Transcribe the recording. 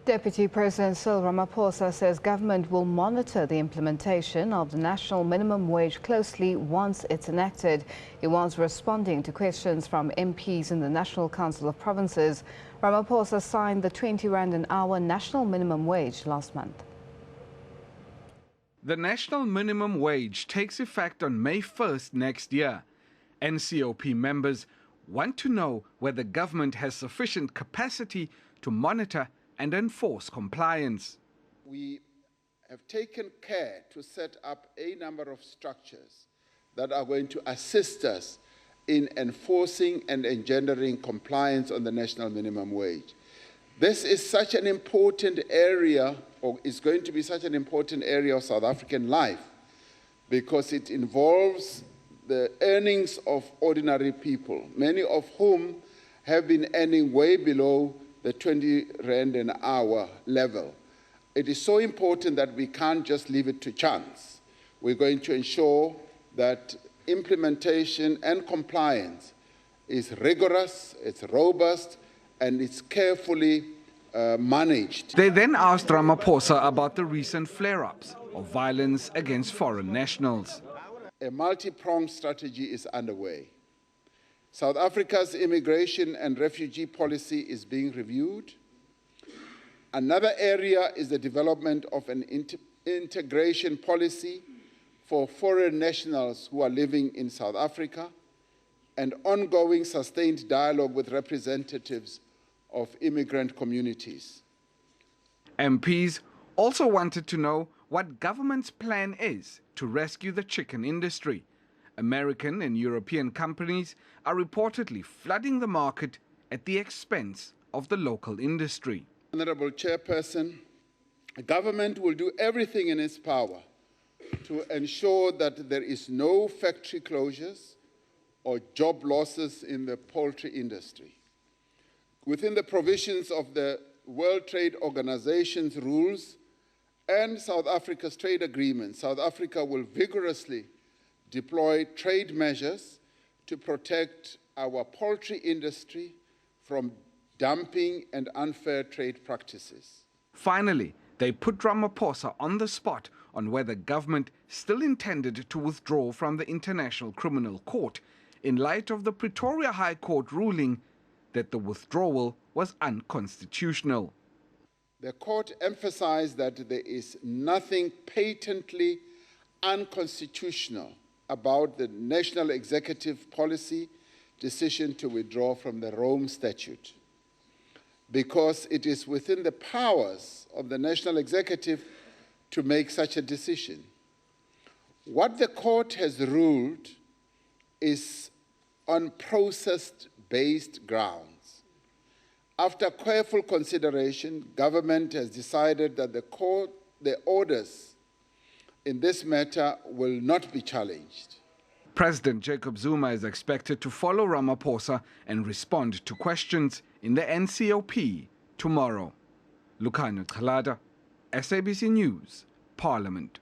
Deputy President Cyril Ramaphosa says government will monitor the implementation of the national minimum wage closely once it's enacted. He was responding to questions from MPs in the National Council of Provinces. Ramaphosa signed the 20 Rand an hour national minimum wage last month. The national minimum wage takes effect on May 1st next year. NCOP members want to know whether government has sufficient capacity to monitor and enforce compliance. We have taken care to set up a number of structures that are going to assist us in enforcing and engendering compliance on the national minimum wage. This is such an important area, or is going to be such an important area of South African life, because it involves the earnings of ordinary people, many of whom have been earning way below the 20 Rand an hour level. It is so important that we can't just leave it to chance. We're going to ensure that implementation and compliance is rigorous, it's robust, and it's carefully managed. They then asked Ramaphosa about the recent flare-ups of violence against foreign nationals. A multi-pronged strategy is underway. South Africa's immigration and refugee policy is being reviewed. Another area is the development of an integration policy for foreign nationals who are living in South Africa, and ongoing sustained dialogue with representatives of immigrant communities. MPs also wanted to know what government's plan is to rescue the chicken industry. American and European companies are reportedly flooding the market at the expense of the local industry. Honourable Chairperson, the government will do everything in its power to ensure that there is no factory closures or job losses in the poultry industry. Within the provisions of the World Trade Organization's rules and South Africa's trade agreement, South Africa will vigorously deploy trade measures to protect our poultry industry from dumping and unfair trade practices. Finally, they put Ramaphosa on the spot on whether government still intended to withdraw from the International Criminal Court in light of the Pretoria High Court ruling that the withdrawal was unconstitutional. The court emphasized that there is nothing patently unconstitutional about the National Executive Policy decision to withdraw from the Rome Statute, because it is within the powers of the National Executive to make such a decision. What the court has ruled is on process-based grounds. After careful consideration, government has decided that the orders in this matter will not be challenged. President Jacob Zuma is expected to follow Ramaphosa and respond to questions in the NCOP tomorrow. Lukhanya Khalada, SABC News, Parliament.